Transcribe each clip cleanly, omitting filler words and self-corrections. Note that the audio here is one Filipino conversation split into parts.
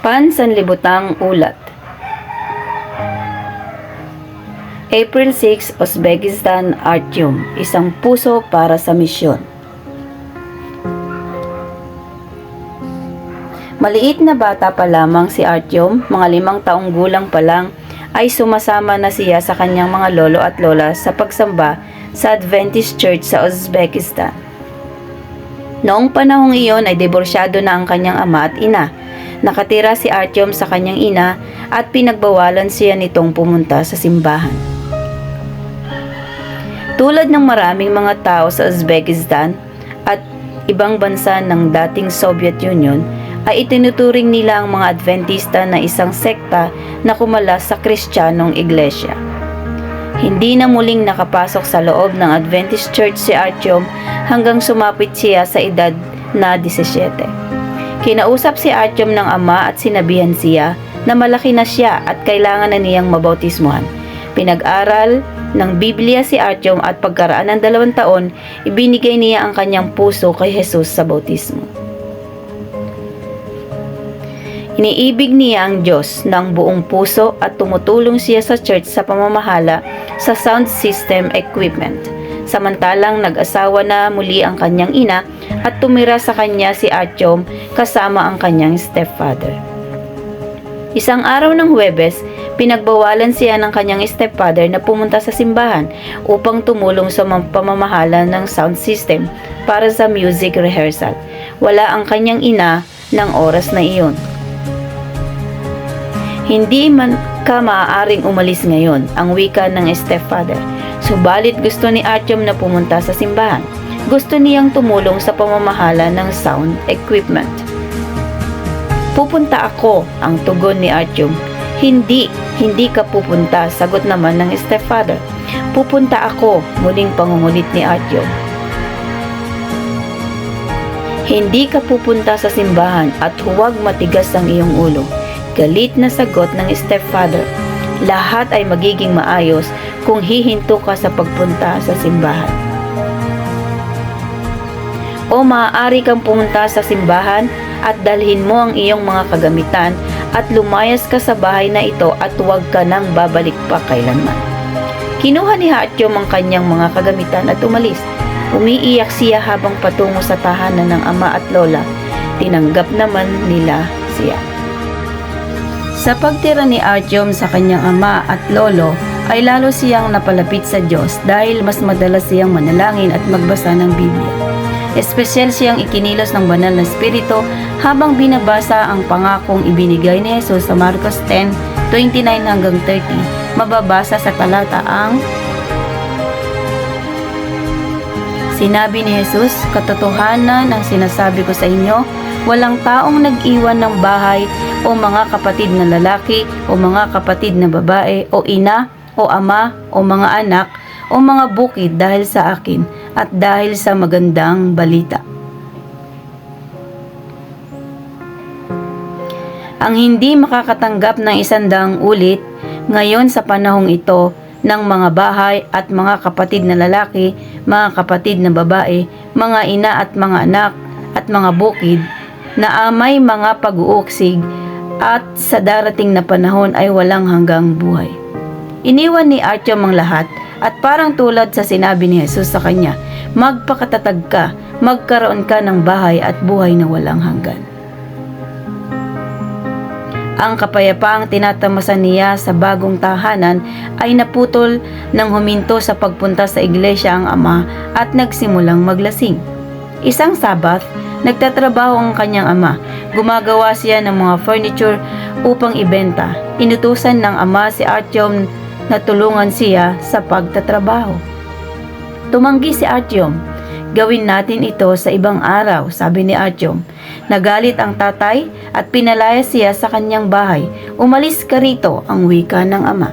Pansanlibutang ulat. April 6, Uzbekistan, Artyom, isang puso para sa misyon. Maliit na bata pa lamang si Artyom, mga 5 taong gulang pa lang, ay sumasama na siya sa kanyang mga lolo at lola sa pagsamba sa Adventist Church sa Uzbekistan. Noong panahong iyon ay diborsyado na ang kanyang ama at ina. Nakatira si Artyom sa kanyang ina at pinagbawalan siya nitong pumunta sa simbahan. Tulad ng maraming mga tao sa Uzbekistan at ibang bansa ng dating Soviet Union, ay itinuturing nila ang mga Adventista na isang sekta na kumalas sa Kristiyanong iglesia. Hindi na muling nakapasok sa loob ng Adventist Church si Artyom hanggang sumapit siya sa edad na 17. Kinausap si Artyom ng ama at sinabihan siya na malaki na siya at kailangan na niyang mabautismuhan. Pinag-aral ng Biblia si Artyom at pagkaraan ng 2 taon, ibinigay niya ang kanyang puso kay Jesus sa bautismo. Iniibig niya ang Diyos ng buong puso at tumutulong siya sa church sa pamamahala sa sound system equipment. Samantalang nag-asawa na muli ang kanyang ina at tumira sa kanya si Artyom kasama ang kanyang stepfather. Isang araw ng Huwebes, pinagbawalan siya ng kanyang stepfather na pumunta sa simbahan upang tumulong sa pamamahala ng sound system para sa music rehearsal. Wala ang kanyang ina ng oras na iyon. Hindi man ka maaaring umalis ngayon, ang wika ng stepfather. Subalit gusto ni Artyom na pumunta sa simbahan. Gusto niyang tumulong sa pamamahala ng sound equipment. Pupunta ako, ang tugon ni Artyom. Hindi ka pupunta, sagot naman ng stepfather. Pupunta ako, muling pangungulit ni Artyom. Hindi ka pupunta sa simbahan at huwag matigas ang iyong ulo. Galit na sagot ng stepfather. Lahat ay magiging maayos kung hihinto ka sa pagpunta sa simbahan. O maaari kang pumunta sa simbahan at dalhin mo ang iyong mga kagamitan at lumayas ka sa bahay na ito at huwag ka nang babalik pa kailanman. Kinuha ni Artyom ang kanyang mga kagamitan at umalis. Umiiyak siya habang patungo sa tahanan ng ama at lola. Tinanggap naman nila siya. Sa pagtira ni Artyom sa kanyang ama at lolo, ay lalo siyang napalapit sa Diyos dahil mas madalas siyang manalangin at magbasa ng Biblia. Espesyal siyang ikinilos ng banal na espiritu habang binabasa ang pangakong ibinigay ni Jesus sa Marcos 10:29 hanggang 30. Mababasa sa talata ang Sinabi ni Jesus, "Katotohanan ang sinasabi ko sa inyo, walang taong nag-iwan ng bahay o mga kapatid na lalaki o mga kapatid na babae o ina o ama o mga anak o mga bukid dahil sa akin at dahil sa magandang balita. Ang hindi makakatanggap ng 100 ulit ngayon sa panahong ito ng mga bahay at mga kapatid na lalaki, mga kapatid na babae, mga ina at mga anak at mga bukid na may mga pag-uuksig at sa darating na panahon ay walang hanggang buhay." Iniwan ni Artyom ang lahat at parang tulad sa sinabi ni Jesus sa kanya, "Magpakatatag ka, magkaroon ka ng bahay at buhay na walang hanggan." Ang kapayapaang tinatamasan niya sa bagong tahanan ay naputol nang huminto sa pagpunta sa iglesia ang ama at nagsimulang maglasing. Isang Sabath, nagtatrabaho ang kanyang ama. Gumagawa siya ng mga furniture upang ibenta. Inutusan ng ama si Artyom na tulungan siya sa pagtatrabaho. Tumanggi si Artyom. "Gawin natin ito sa ibang araw," sabi ni Artyom. Nagalit ang tatay at pinalaya siya sa kanyang bahay. "Umalis ka rito," ang wika ng ama.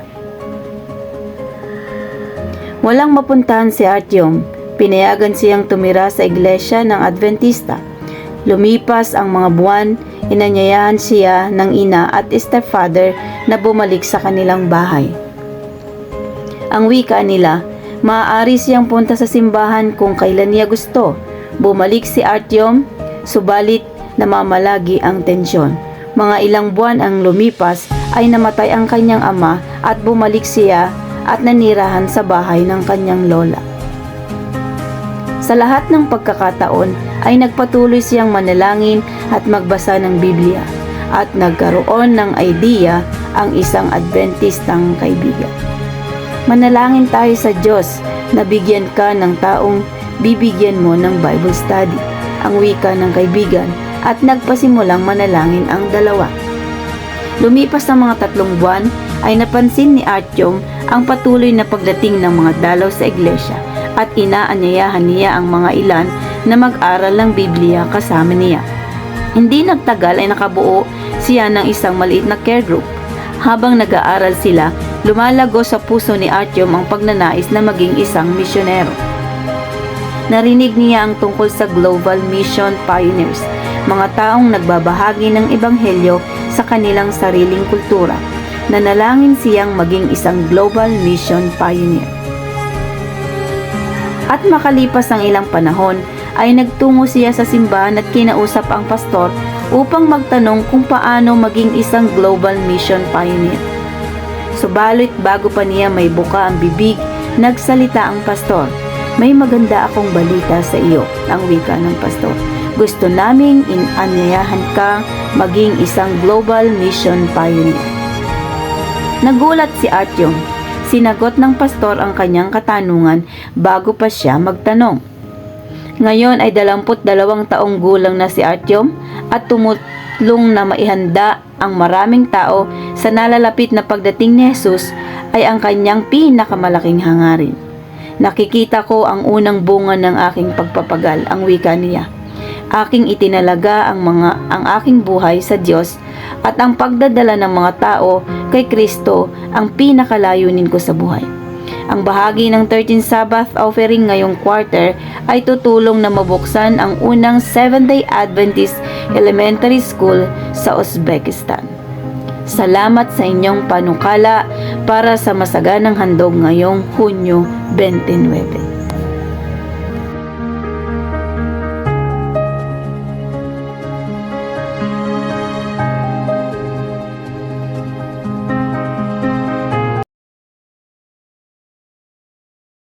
Walang mapuntahan si Artyom. Pinayagan siyang tumira sa iglesia ng Adventista. Lumipas ang mga buwan, inanyayahan siya ng ina at stepfather na bumalik sa kanilang bahay. Ang wika nila, maaari siyang punta sa simbahan kung kailan niya gusto. Bumalik si Artyom, subalit namamalagi ang tensyon. Mga ilang buwan ang lumipas ay namatay ang kanyang ama at bumalik siya at nanirahan sa bahay ng kanyang lola. Sa lahat ng pagkakataon ay nagpatuloy siyang manalangin at magbasa ng Biblia at nagkaroon ng idea ang isang Adventistang kaibigan. Manalangin tayo sa Diyos na bigyan ka ng taong bibigyan mo ng Bible study, ang wika ng kaibigan, at nagpasimulang manalangin ang dalawa. Lumipas ng mga 3 buwan ay napansin ni Artyom ang patuloy na pagdating ng mga dalaw sa iglesia at inaanyayahan niya ang mga ilan na mag-aral ng Biblia kasama niya. Hindi nagtagal ay nakabuo siya ng isang maliit na care group. Habang nag-aaral sila, lumalago sa puso ni Artyom ang pagnanais na maging isang misyonero. Narinig niya ang tungkol sa Global Mission Pioneers, mga taong nagbabahagi ng ebanghelyo sa kanilang sariling kultura. Nanalangin siyang maging isang Global Mission Pioneer. At makalipas ang ilang panahon, ay nagtungo siya sa simbahan at kinausap ang pastor upang magtanong kung paano maging isang Global Mission Pioneer. Subalit bago pa niya may buka ang bibig, nagsalita ang pastor. "May maganda akong balita sa iyo," ang wika ng pastor. "Gusto naming inanyayahan ka maging isang Global Mission Pioneer." Nagulat si Artyom. Sinagot ng pastor ang kanyang katanungan bago pa siya magtanong. Ngayon ay 22 taong gulang na si Artyom at tumulong na maihanda ang maraming tao sa nalalapit na pagdating ni Jesus ay ang kanyang pinakamalaking hangarin. "Nakikita ko ang unang bunga ng aking pagpapagal," ang wika niya. "Aking itinalaga ang aking buhay sa Diyos at ang pagdadala ng mga tao kay Kristo ang pinakalayunin ko sa buhay." Ang bahagi ng 13th Sabbath offering ngayong quarter ay tutulong na mabuksan ang unang Seventh-day Adventist Elementary School sa Uzbekistan. Salamat sa inyong panukala para sa masaganang handog ngayong Hunyo 29.